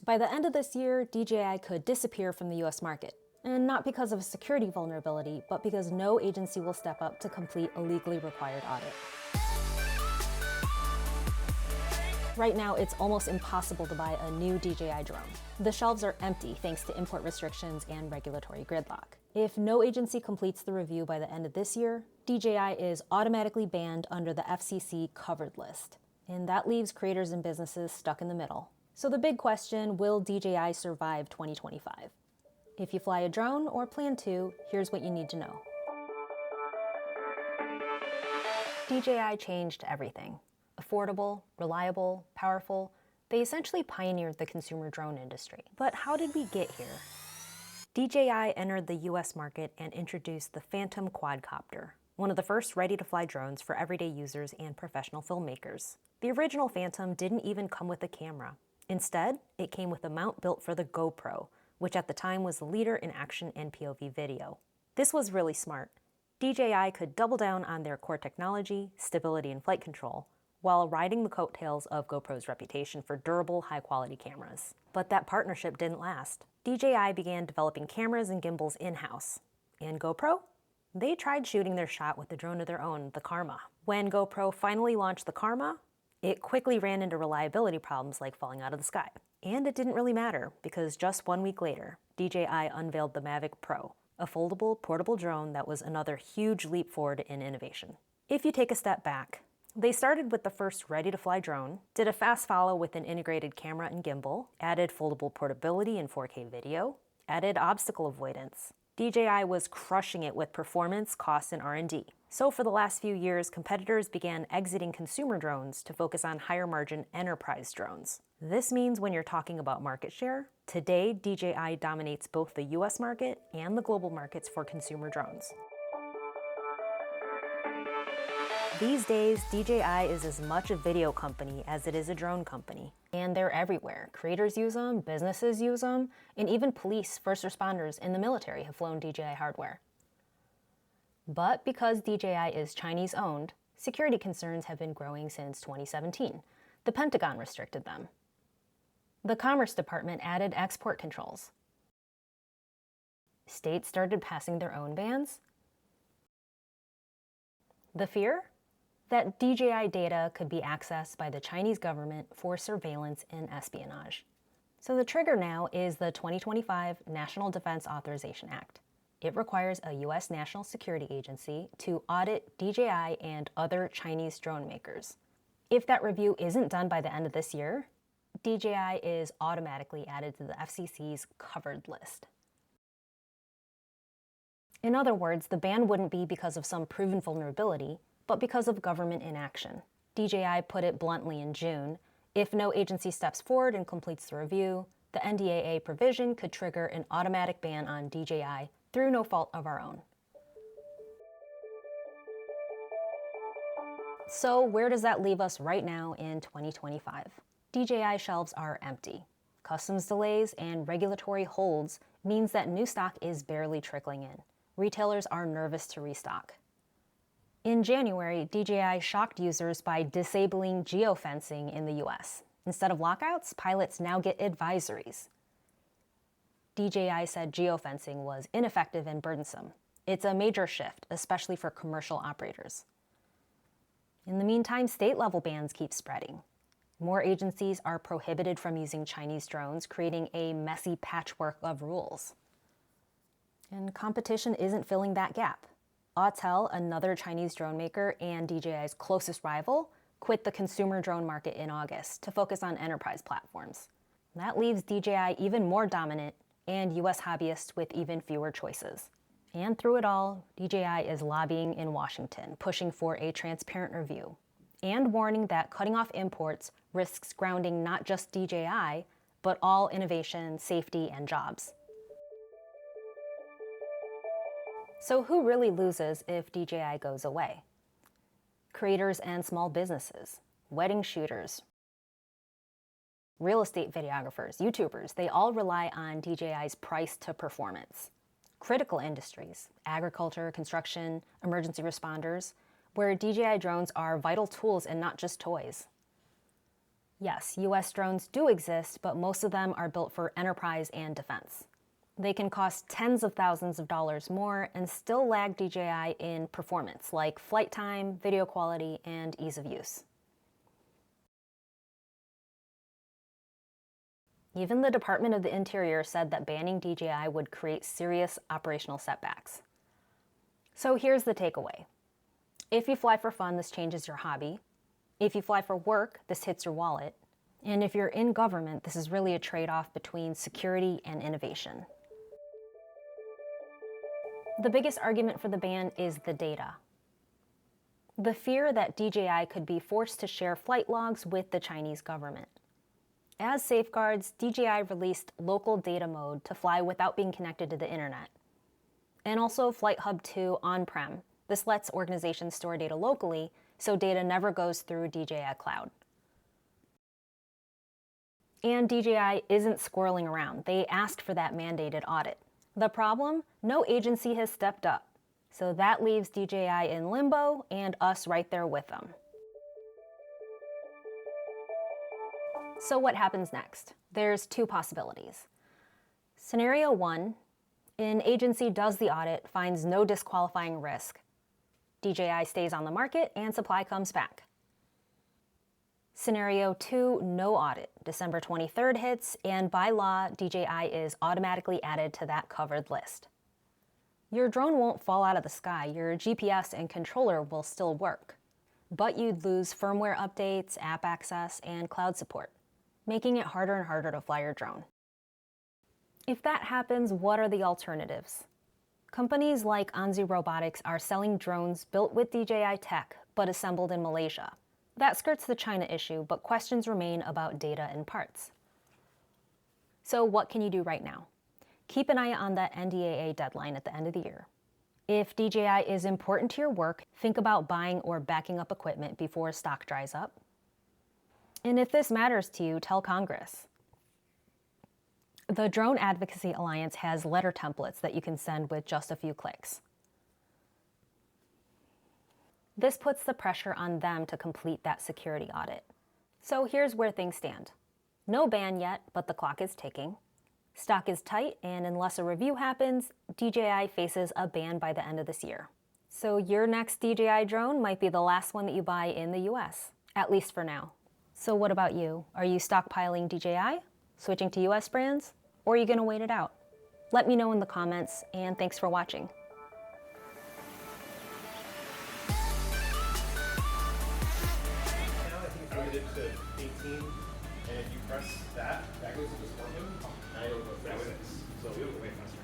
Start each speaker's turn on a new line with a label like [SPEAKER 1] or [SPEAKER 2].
[SPEAKER 1] By the end of this year, DJI could disappear from the US market. And not because of a security vulnerability, but because no agency will step up to complete a legally required audit. Right now, it's almost impossible to buy a new DJI drone. The shelves are empty thanks to import restrictions and regulatory gridlock. If no agency completes the review by the end of this year, DJI is automatically banned under the FCC covered list. And that leaves creators and businesses stuck in the middle. So the big question, will DJI survive 2025? If you fly a drone or plan to, here's what you need to know. DJI changed everything. Affordable, reliable, powerful, they essentially pioneered the consumer drone industry. But how did we get here? DJI entered the US market and introduced the Phantom quadcopter, one of the first ready-to-fly drones for everyday users and professional filmmakers. The original Phantom didn't even come with a camera. Instead, it came with a mount built for the GoPro, which at the time was the leader in action and POV video. This was really smart. DJI could double down on their core technology, stability, and flight control, while riding the coattails of GoPro's reputation for durable, high-quality cameras. But that partnership didn't last. DJI began developing cameras and gimbals in-house. And GoPro? They tried shooting their shot with a drone of their own, the Karma. When GoPro finally launched the Karma, it quickly ran into reliability problems like falling out of the sky. And it didn't really matter, because just 1 week later, DJI unveiled the Mavic Pro, a foldable, portable drone that was another huge leap forward in innovation. If you take a step back, they started with the first ready-to-fly drone, did a fast follow with an integrated camera and gimbal, added foldable portability and 4K video, added obstacle avoidance. DJI was crushing it with performance, cost, and R&D. So for the last few years, competitors began exiting consumer drones to focus on higher-margin enterprise drones. This means when you're talking about market share, today DJI dominates both the US market and the global markets for consumer drones. These days, DJI is as much a video company as it is a drone company. And they're everywhere. Creators use them, businesses use them, and even police, first responders, and the military have flown DJI hardware. But because DJI is Chinese-owned, security concerns have been growing since 2017. The Pentagon restricted them. The Commerce Department added export controls. States started passing their own bans. The fear? That DJI data could be accessed by the Chinese government for surveillance and espionage. So the trigger now is the 2025 National Defense Authorization Act. It requires a US national security agency to audit DJI and other Chinese drone makers. If that review isn't done by the end of this year, DJI is automatically added to the FCC's covered list. In other words, the ban wouldn't be because of some proven vulnerability, but because of government inaction. DJI put it bluntly in June, if no agency steps forward and completes the review, the NDAA provision could trigger an automatic ban on DJI through no fault of our own. So where does that leave us right now in 2025? DJI shelves are empty. Customs delays and regulatory holds means that new stock is barely trickling in. Retailers are nervous to restock. In January, DJI shocked users by disabling geofencing in the US. Instead of lockouts, pilots now get advisories. DJI said geofencing was ineffective and burdensome. It's a major shift, especially for commercial operators. In the meantime, state-level bans keep spreading. More agencies are prohibited from using Chinese drones, creating a messy patchwork of rules. And competition isn't filling that gap. Autel, another Chinese drone maker and DJI's closest rival, quit the consumer drone market in August to focus on enterprise platforms. That leaves DJI even more dominant and US hobbyists with even fewer choices. And through it all, DJI is lobbying in Washington, pushing for a transparent review, and warning that cutting off imports risks grounding not just DJI, but all innovation, safety, and jobs. So who really loses if DJI goes away? Creators and small businesses, wedding shooters, real estate videographers, YouTubers, they all rely on DJI's price to performance. Critical industries, agriculture, construction, emergency responders, where DJI drones are vital tools and not just toys. Yes, US drones do exist, but most of them are built for enterprise and defense. They can cost tens of thousands of dollars more and still lag DJI in performance, like flight time, video quality, and ease of use. Even the Department of the Interior said that banning DJI would create serious operational setbacks. So here's the takeaway. If you fly for fun, this changes your hobby. If you fly for work, this hits your wallet. And if you're in government, this is really a trade-off between security and innovation. The biggest argument for the ban is the data. The fear that DJI could be forced to share flight logs with the Chinese government. As safeguards, DJI released local data mode to fly without being connected to the internet. And also Flight Hub 2 on-prem. This lets organizations store data locally, so data never goes through DJI Cloud. And DJI isn't squirreling around. They asked for that mandated audit. The problem? No agency has stepped up. So that leaves DJI in limbo and us right there with them. So what happens next? There's two possibilities. Scenario 1, an agency does the audit, finds no disqualifying risk. DJI stays on the market and supply comes back. Scenario 2, no audit. December 23rd hits, and by law, DJI is automatically added to that covered list. Your drone won't fall out of the sky. Your GPS and controller will still work. But you'd lose firmware updates, app access, and cloud support, making it harder and harder to fly your drone. If that happens, what are the alternatives? Companies like Anzu Robotics are selling drones built with DJI tech, but assembled in Malaysia. That skirts the China issue, but questions remain about data and parts. So what can you do right now? Keep an eye on that NDAA deadline at the end of the year. If DJI is important to your work, think about buying or backing up equipment before stock dries up. And if this matters to you, tell Congress. The Drone Advocacy Alliance has letter templates that you can send with just a few clicks. This puts the pressure on them to complete that security audit. So here's where things stand. No ban yet, but the clock is ticking. Stock is tight, and unless a review happens, DJI faces a ban by the end of this year. So your next DJI drone might be the last one that you buy in the US, at least for now. So what about you? Are you stockpiling DJI, switching to US brands, or are you gonna wait it out? Let me know in the comments, and thanks for watching.
[SPEAKER 2] It to 18, and if you press that, that goes into sport mode. Now you'll go 36. So it'll go way faster.